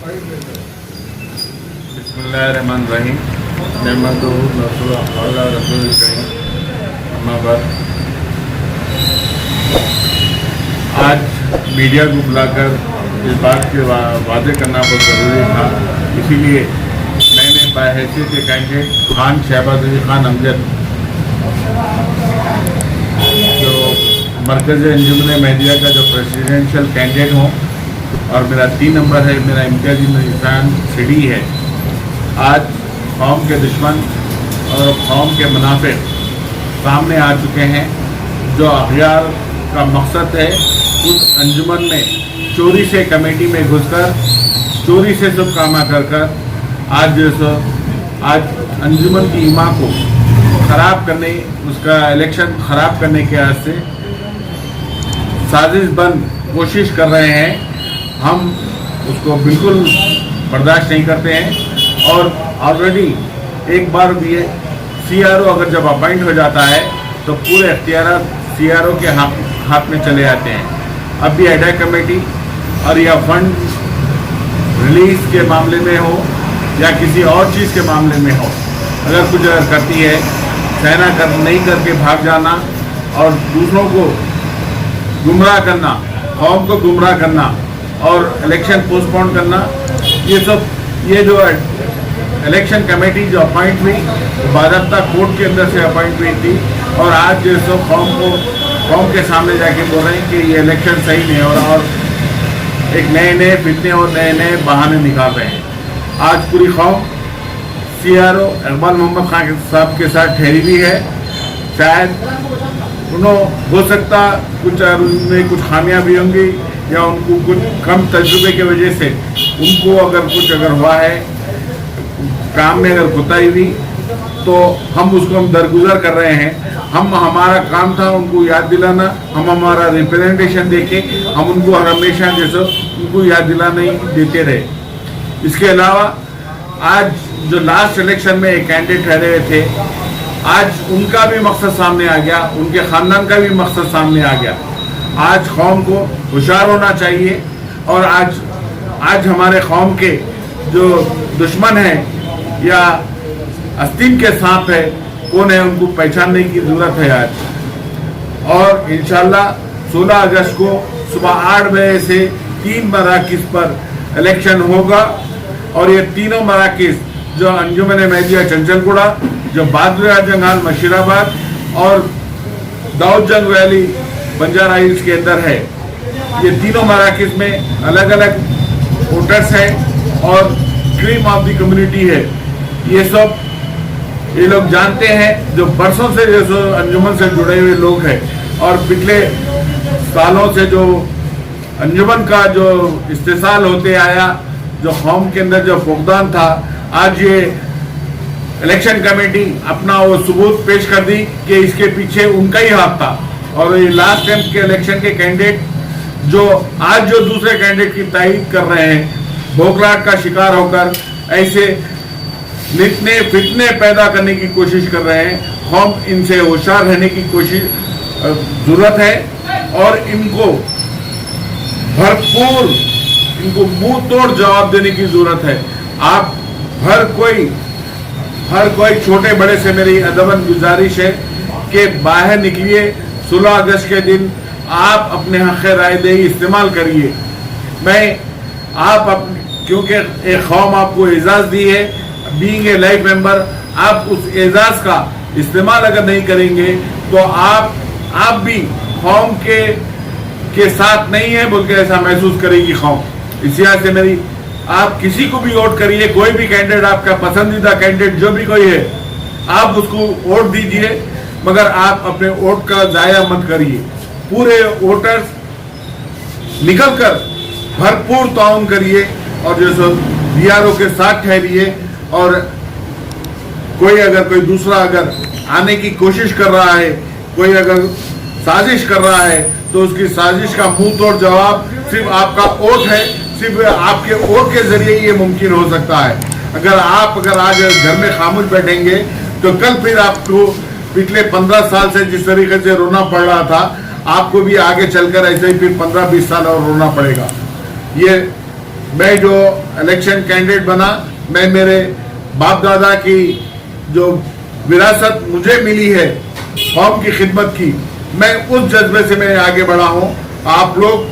बिस्मिल्लाहिर्रहमानिर्रहीम। आज मीडिया को बुलाकर इस बात के वादे करना बहुत ज़रूरी था, इसीलिए मैंने बाहैसियत कैंडिडेट खान शहबाज अली खान अमजद, जो मरकज़ अंजुमन मेडिया का जो प्रेसिडेंशियल कैंडिडेट हूँ और मेरा 3 नंबर है, मेरा इम्तियाजी निशान सीढ़ी है। आज कौम के दुश्मन और कौम के मुनाफिक सामने आ चुके हैं। जो अखियार का मकसद है उस अंजुमन में चोरी से कमेटी में घुसकर चोरी से सब कामा कर आज अंजुमन की ईमा को ख़राब करने, उसका इलेक्शन ख़राब करने के वास्ते साजिश बंद कोशिश कर रहे हैं। हम उसको बिल्कुल बर्दाश्त नहीं करते हैं और ऑलरेडी एक बार भी CRO अगर जब अपॉइंट हो जाता है तो पूरे अख्तियार CRO के हाथ में चले आते हैं। अब भी एडा कमेटी और या फंड रिलीज के मामले में हो या किसी और चीज़ के मामले में हो, अगर कुछ करती है सहना कर नहीं करके भाग जाना और दूसरों को गुमराह करना, कौम को गुमराह करना और इलेक्शन पोस्टपोन करना, ये जो इलेक्शन कमेटी जो अपॉइंट हुई बाज़ाब्ता कोर्ट के अंदर से अपॉइंट हुई थी और आज जो सब कौम के सामने जाके बोल रहे हैं कि ये इलेक्शन सही नहीं हो रहा और एक नए फितने और नए बहाने निकाल रहे हैं। आज पूरी कौम CRO इकबाल मोहम्मद खान साहब के साथ ठहरी हुई है। शायद हो सकता कुछ उनमें कुछ खामियां भी होंगी या उनको कुछ कम तजुर्बे की वजह से उनको अगर हुआ है काम में अगर कोताही हुई तो हम दरगुजर कर रहे हैं। हमारा काम था उनको याद दिलाना, हम हमारा रिप्रेजेंटेशन देके हम उनको हमेशा जैसे उनको याद दिलाना ही देते रहे। इसके अलावा आज जो लास्ट इलेक्शन में एक कैंडिडेट ठहरे हुए थे, आज उनका भी मकसद सामने आ गया, उनके ख़ानदान का भी मकसद सामने आ गया। आज कौम को होशियार होना चाहिए और आज हमारे कौम के जो दुश्मन है या आस्तीन के सांप है कौन है, उनको पहचानने की ज़रूरत है आज। और इंशाल्लाह 16 अगस्त को सुबह 8 बजे से 3 मराकिज़ पर इलेक्शन होगा और ये तीनों मराकिज़ जो अंजुमन मेडिया चंचलगुड़ा, जो बहादुर जंग हॉल मशीराबाद और दाऊद जंग वैली बंजारा हिल्स के अंदर है। ये तीनों मराकिज़ में अलग अलग वोटर्स हैं और क्रीम ऑफ द कम्युनिटी है। ये लोग जानते हैं जो बरसों से जो अंजुमन से जुड़े हुए लोग हैं और पिछले सालों से जो अंजुमन का जो इस्तेसाल होते आया, जो कौम के अंदर जो फुकदान था, आज ये इलेक्शन कमेटी अपना वो सबूत पेश कर दी कि इसके पीछे उनका ही हाथ था। और ये लास्ट टाइम के इलेक्शन के कैंडिडेट जो आज जो दूसरे कैंडिडेट की तायीद कर रहे हैं, भोखलाहट का शिकार होकर ऐसे नितने फितने पैदा करने की कोशिश कर रहे हैं। हम इनसे होशियार रहने की कोशिश जरूरत है और इनको भरपूर मुंह तोड़ जवाब देने की जरूरत है। आप हर कोई छोटे बड़े से मेरी अदबन गुजारिश है कि बाहर निकलिए। 16 अगस्त के दिन आप अपने हक़ राय दही इस्तेमाल करिए। क्योंकि एक कौम आपको एजाज़ दी है, बीइंग ए लाइफ मेंबर, आप उस एजाज़ का इस्तेमाल अगर नहीं करेंगे तो आप भी कौम के साथ नहीं है बोल के ऐसा महसूस करेगी कौम। इस लिहाज से आप किसी को भी वोट करिए, कोई भी कैंडिडेट आपका पसंदीदा कैंडिडेट जो भी कोई है आप उसको वोट दीजिए, मगर आप अपने वोट का ज़ाया मत करिए। पूरे वोटर्स निकल कर भरपूर ताउन करिए और जो BRO के साथ ठहरिए और कोई दूसरा अगर आने की कोशिश कर रहा है, कोई अगर साजिश कर रहा है तो उसकी साजिश का मुंह तोड़ जवाब सिर्फ आपका वोट है। सिर्फ आपके वोट के जरिए ये मुमकिन हो सकता है। अगर आज घर में खामोश बैठेंगे तो कल फिर आपको पिछले 15 साल से जिस तरीके से रोना पड़ रहा था, आपको भी आगे चलकर ऐसे ही फिर 15-20 साल और रोना पड़ेगा। ये मैं जो इलेक्शन कैंडिडेट बना, मैं मेरे बाप दादा की जो विरासत मुझे मिली है कौम की खिदमत की, मैं उस जज्बे से मैं आगे बढ़ा हूँ। आप लोग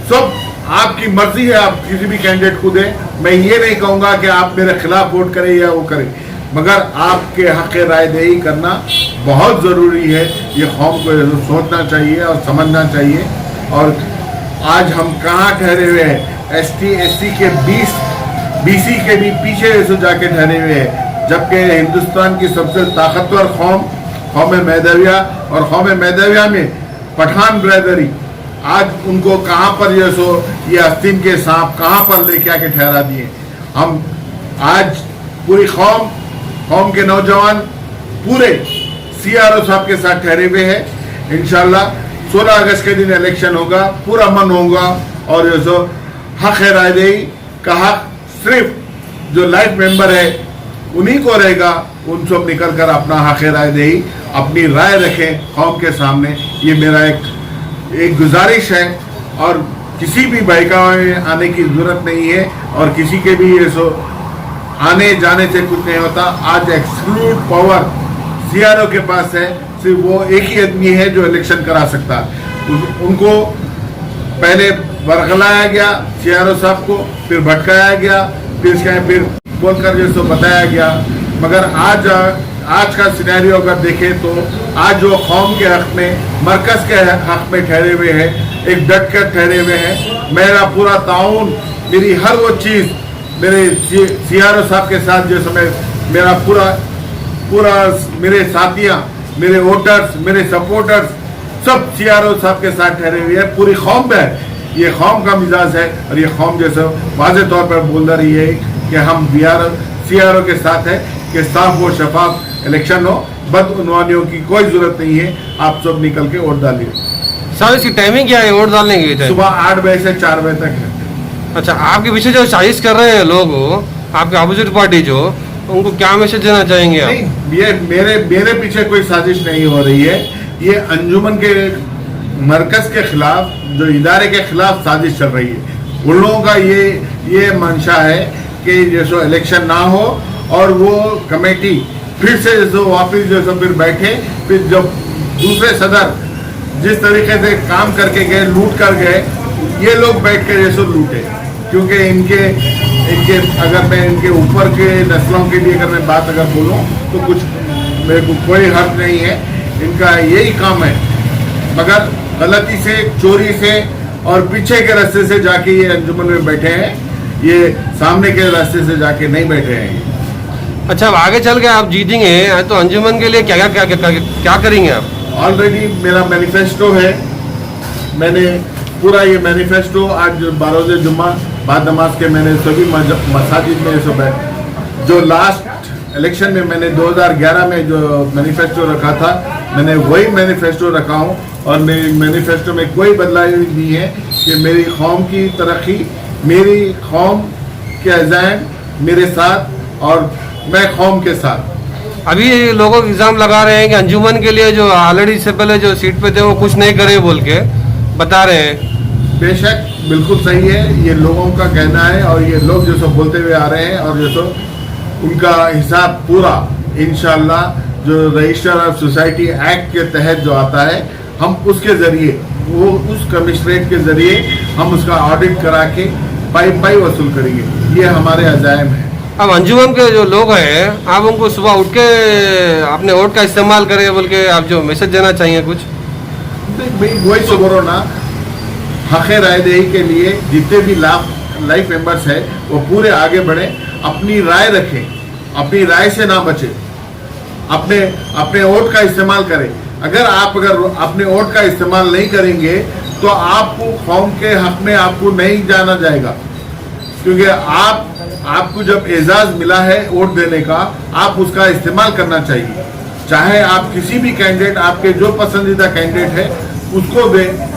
सब, आपकी मर्जी है, आप किसी भी कैंडिडेट को दें। मैं ये नहीं कहूँगा कि आप मेरे खिलाफ वोट करें या वो करें, मगर आपके हक राय दही करना बहुत ज़रूरी है। ये कौम को सोचना चाहिए और समझना चाहिए। और आज हम कहाँ ठहरे हुए हैं, ST SC के 20 BC के भी पीछे जाके ठहरे हुए हैं, जबकि हिंदुस्तान की सबसे ताकतवर कौम मैदविया, और कौम मैदविया में पठान ब्रदरी, आज उनको कहाँ पर ये आस्तीन के सांप कहाँ पर लेके आके ठहरा दिए। हम आज पूरी कौम के नौजवान पूरे CRO साहब के साथ ठहरे हुए हैं। इंशाल्लाह 16 अगस्त के दिन इलेक्शन होगा, पूरा मन होगा, और ये जो हक राय दही का हक सिर्फ जो लाइफ मेंबर है उन्हीं को रहेगा। उन सब निकल कर अपना हक राय दही, अपनी राय रखें कौम के सामने। ये मेरा एक गुजारिश है, और किसी भी बहकावे में आने की जरूरत नहीं है, और किसी के भी ये आने जाने से कुछ नहीं होता। आज एक्सक्लूड पावर CRO के पास है, सिर्फ वो एक ही आदमी है जो इलेक्शन करा सकता है। उनको पहले बरगलाया गया CRO साहब को, फिर भटकाया गया, फिर बोलकर जैसे बताया गया। मगर आज का सिनेरियो अगर देखें तो आज जो कौम के हक में, मरकज के हक में ठहरे हुए हैं, एक डट कर ठहरे हुए हैं। मेरा पूरा ताउन, मेरी हर वो चीज़ मेरे CRO साहब के साथ, जो समय मेरा पूरा मेरे साथियाँ, मेरे वोटर्स, मेरे सपोर्टर्स सब CRO साहब के साथ ठहरे हुए हैं। पूरी कौम में ये कौम का मिजाज है, और ये कौम जैसे वाज़े तौर पर बोल रही है कि हम CRO के साथ है कि साफ व शफाफ इलेक्शन हो, बदउनवानियों की कोई जरूरत नहीं है। आप सब निकल के वोट डालिए। सर इसकी टाइमिंग क्या है वोट डालने की? सुबह 8 बजे से 4 बजे तक है। अच्छा, आपके पीछे जो साजिश कर रहे हैं लोग, आपके अपोजिट पार्टी जो, उनको क्या मैसेज देना चाहेंगे आप? नहीं, ये मेरे पीछे कोई साजिश नहीं हो रही है। ये अंजुमन के मरकज के खिलाफ, जो इदारे के खिलाफ साजिश चल रही है। उन लोगों का ये मंशा है कि जैसे इलेक्शन ना हो, और वो कमेटी फिर से जैसे वापिस जैसे फिर बैठे, फिर जब दूसरे सदर जिस तरीके से काम करके गए, लूट कर गए, ये लोग बैठ के जैसे लूटे। क्योंकि इनके अगर मैं इनके ऊपर के नस्लों के लिए अगर मैं बात अगर बोलूँ तो कुछ मेरे को कोई हक नहीं है। इनका यही काम है, मगर गलती से, चोरी से और पीछे के रास्ते से जाके ये अंजुमन में बैठे हैं। ये सामने के रास्ते से जाके नहीं बैठे हैं। अच्छा, अब आगे चल के आप जीतेंगे तो अंजुमन के लिए क्या करेंगे आप? ऑलरेडी मेरा मैनिफेस्टो है। मैंने पूरा ये मैनिफेस्टो आज बारोज़ जुम्मा बाद नमाज के मैंने सभी मसाजिद में सब है। जो लास्ट इलेक्शन में मैंने 2011 में जो मैनिफेस्टो रखा था, मैंने वही मैनिफेस्टो रखा हूँ, और मेरे मैनिफेस्टो में कोई बदलाव नहीं है कि मेरी कौम की तरक्की, मेरी कौम के अज़ाइम मेरे साथ, और मैं कौम के साथ। अभी लोगों इल्ज़ाम लगा रहे हैं कि अंजुमन के लिए जो ऑलरेडी इससे पहले जो सीट पे थे वो कुछ नहीं करे बोल के बता रहे हैं। बेशक बिल्कुल सही है, ये लोगों का कहना है, और ये लोग जो सब बोलते हुए आ रहे हैं, और जो सब उनका हिसाब पूरा इंशाल्लाह जो रजिस्टर ऑफ सोसाइटी एक्ट के तहत जो आता है, हम उसके ज़रिए, वो उस कमिश्नरेट के ज़रिए हम उसका ऑडिट करा के पाई वसूल करेंगे। ये हमारे अज़ाइम है। अब अंजुमन के जो लोग हैं, आप उनको सुबह उठ के अपने वोट का इस्तेमाल करें बोल के आप जो मैसेज देना चाहिए कुछ? वही सुबह ना हक़ राय दही के लिए जितने भी लाइफ मेंबर्स हैं वो पूरे आगे बढ़े, अपनी राय रखें, अपनी राय से ना बचे, अपने वोट का इस्तेमाल करें। अगर अपने वोट का इस्तेमाल नहीं करेंगे तो आपको कौम के हक में आपको नहीं जाना जाएगा। क्योंकि आपको जब एजाज़ मिला है वोट देने का, आप उसका इस्तेमाल करना चाहिए। चाहे आप किसी भी कैंडिडेट, आपके जो पसंदीदा कैंडिडेट है उसको दें।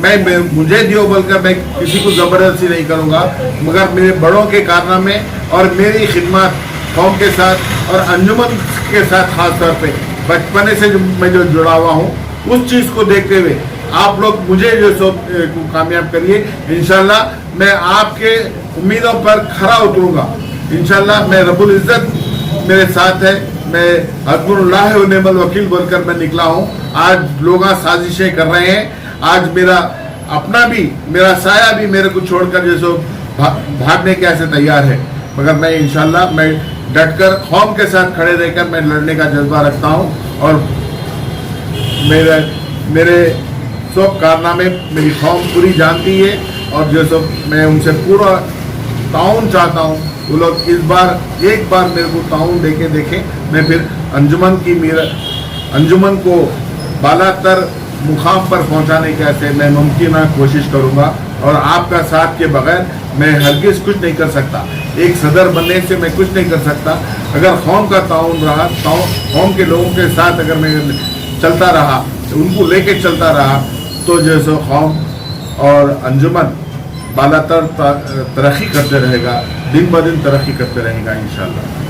मैं मुझे दियो बोलकर मैं किसी को ज़बरदस्ती नहीं करूँगा, मगर मेरे बड़ों के कारनामे और मेरी खिदमत कौम के साथ और अंजुमन के साथ, ख़ास तौर पे बचपने से मैं जो जुड़ा हुआ हूँ, उस चीज़ को देखते हुए आप लोग मुझे जो सो कामयाब करिए। इंशाल्लाह मैं आपके उम्मीदों पर खरा उतरूंगा इंशाल्लाह। मैं रब्बुल इज्जत मेरे साथ है, मैं हस्बुल्लाह व निअमल वकील बोलकर मैं निकला हूँ। आज लोग साजिशें कर रहे हैं, आज मेरा अपना भी, मेरा साया भी मेरे को छोड़कर जैसे भागने के ऐसे तैयार है, मगर मैं इंशाल्लाह मैं डटकर कौम के साथ खड़े रहकर मैं लड़ने का जज्बा रखता हूँ। और मेरे सब कारनामे मेरी कौम पूरी जानती है, और जो सब मैं उनसे पूरा ताउन चाहता हूँ। वो लोग इस बार एक बार मेरे को ताउन देके देखें, मैं फिर अंजुमन को बालातर मुकाम पर पहुँचाने के ऐसे मैं मुमकिन कोशिश करूँगा। और आपका साथ के बगैर मैं हरगिज़ कुछ नहीं कर सकता, एक सदर बनने से मैं कुछ नहीं कर सकता। अगर कौम का ताउन रहा, कौम के लोगों के साथ अगर मैं चलता रहा, उनको लेके चलता रहा, तो जैसे कौम और अंजुमन बालातर तरक्की करते रहेगा, दिन ब दिन तरक्की करते रहेगा इंशाल्लाह।